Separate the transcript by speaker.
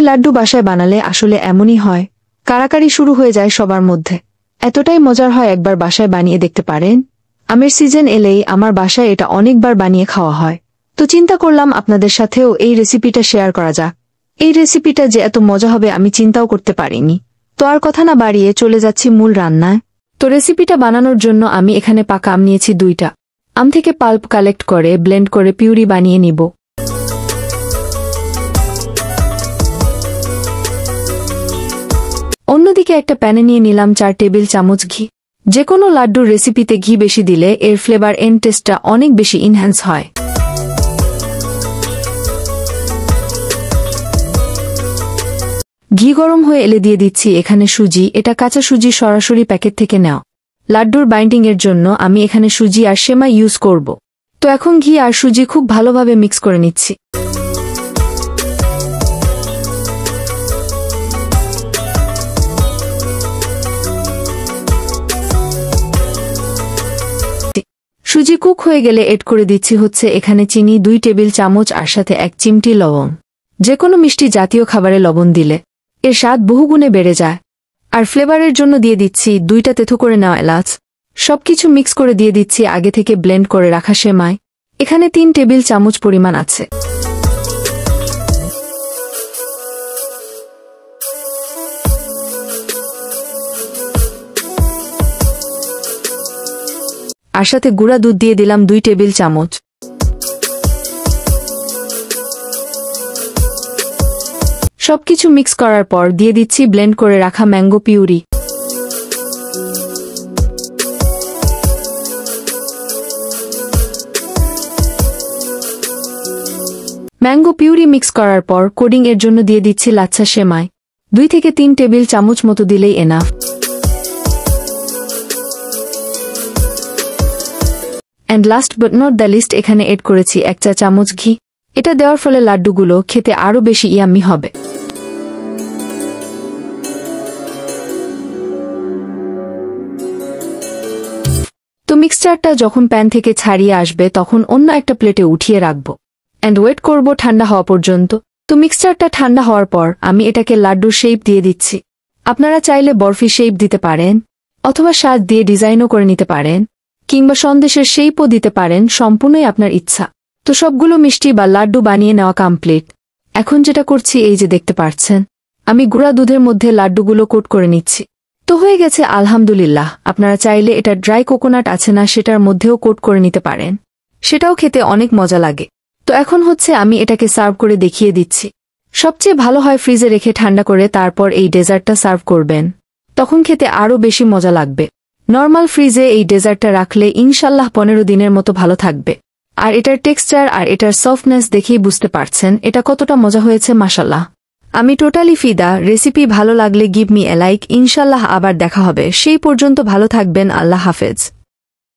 Speaker 1: লাড্ডু বাসায় বানালে আসলে এমনই হয়, কারাকারি শুরু হয়ে যায় সবার মধ্যে। এতটাই মজার হয়, একবার বাসায় বানিয়ে দেখতে পারেন। আমের সিজন এলেই আমার বাসায় এটা অনেকবার বানিয়ে খাওয়া হয়। তো চিন্তা করলাম আপনাদের সাথেও এই রেসিপিটা শেয়ার করা যাক। এই রেসিপিটা যে এত মজা হবে আমি চিন্তাও করতে পারিনি। তো আর কথা না বাড়িয়ে চলে যাচ্ছি মূল রান্নায়। তো রেসিপিটা বানানোর জন্য আমি এখানে পাকা আম নিয়েছি 2টা। আম থেকে পাল্প কালেক্ট করে ব্লেন্ড করে পিউরি বানিয়ে নিব। অন্যদিকে একটা প্যানে নিয়ে নিলাম 4 টেবিল চামচ ঘি। যে কোনো লাড্ডুর রেসিপিতে ঘি বেশি দিলে এর ফ্লেভার এন্ড টেস্টটা অনেক বেশি ইনহ্যান্স হয়। ঘি গরম হয়ে এলে দিয়ে দিচ্ছি এখানে সুজি। এটা কাঁচা সুজি, সরাসরি প্যাকেট থেকে নেওয়া। লাড্ডুর বাইন্ডিং এর জন্য আমি এখানে সুজি আর সেমাই ইউজ করব। তো এখন ঘি আর সুজি খুব ভালোভাবে মিক্স করে নিচ্ছি। সুজি কুক হয়ে গেলে এড করে দিচ্ছি হচ্ছে এখানে চিনি 2 টেবিল চামচ আর সাথে 1 চিমটি লবণ। যে কোনো মিষ্টি জাতীয় খাবারে লবণ দিলে এর স্বাদ বহুগুণে বেড়ে যায়। আর ফ্লেভারের জন্য দিয়ে দিচ্ছি 2টা থেঁতো করে নেওয়া এলাচ। সবকিছু মিক্স করে দিয়ে দিচ্ছি আগে থেকে ব্লেন্ড করে রাখা সেমাই। এখানে 3 টেবিল চামচ পরিমাণ আছে। আর সাথে গুঁড়া দুধ দিয়ে দিলাম 2 টেবিল চামচ। সবকিছু মিক্স করার পর দিয়ে দিচ্ছি ব্লেন্ড করে রাখা mango puree. Mango puree mix করার পর কোডিং এর জন্য দিয়ে দিচ্ছি লাচ্ছা সেমাই। 2 থেকে 3 টেবিল চামচ মতো দিলেই enough. And last but not the least এখানে এড করেছি 1 চা চামচ ঘি। এটা দেওয়ার ফলে লাড্ডুগুলো খেতে আরও বেশি ইয়াম্মি হবে। তো মিক্সচারটা যখন প্যান থেকে ছাড়িয়ে আসবে তখন অন্য একটা প্লেটে উঠিয়ে রাখব অ্যান্ড ওয়েট করব ঠান্ডা হওয়া পর্যন্ত। তো মিক্সচারটা ঠান্ডা হওয়ার পর আমি এটাকে লাড্ডুর শেপ দিয়ে দিচ্ছি। আপনারা চাইলে বরফি শেপ দিতে পারেন, অথবা স্বাদ দিয়ে ডিজাইনও করে নিতে পারেন, কিংবা সন্দেশের শেপও দিতে পারেন, সম্পূর্ণই আপনার ইচ্ছা। তো সবগুলো মিষ্টি বা লাড্ডু বানিয়ে নেওয়া কমপ্লিট। এখন যেটা করছি এই যে দেখতে পাচ্ছেন, আমি গুঁড়া দুধের মধ্যে লাড্ডুগুলো কোট করে নিচ্ছি। তো হয়ে গেছে আলহামদুলিল্লাহ। আপনারা চাইলে এটা ড্রাই কোকোনাট আছে না সেটার মধ্যেও কোট করে নিতে পারেন, সেটাও খেতে অনেক মজা লাগে। তো এখন হচ্ছে আমি এটাকে সার্ভ করে দেখিয়ে দিচ্ছি। সবচেয়ে ভালো হয় ফ্রিজে রেখে ঠান্ডা করে তারপর এই ডেজার্টটা সার্ভ করবেন, তখন খেতে আরও বেশি মজা লাগবে। নর্মাল ফ্রিজে এই ডেজার্টটা রাখলে ইনশাল্লাহ 15 দিনের মতো ভালো থাকবে। আর এটার টেক্সচার আর এটার সফটনেস দেখেই বুঝতে পারছেন এটা কতটা মজা হয়েছে। মাশাল্লাহ, আমি টোটালি ফিদা। রেসিপি ভালো লাগলে গিভ মি এ লাইক। ইনশাল্লাহ আবার দেখা হবে। সেই পর্যন্ত ভালো থাকবেন। আল্লাহ হাফেজ।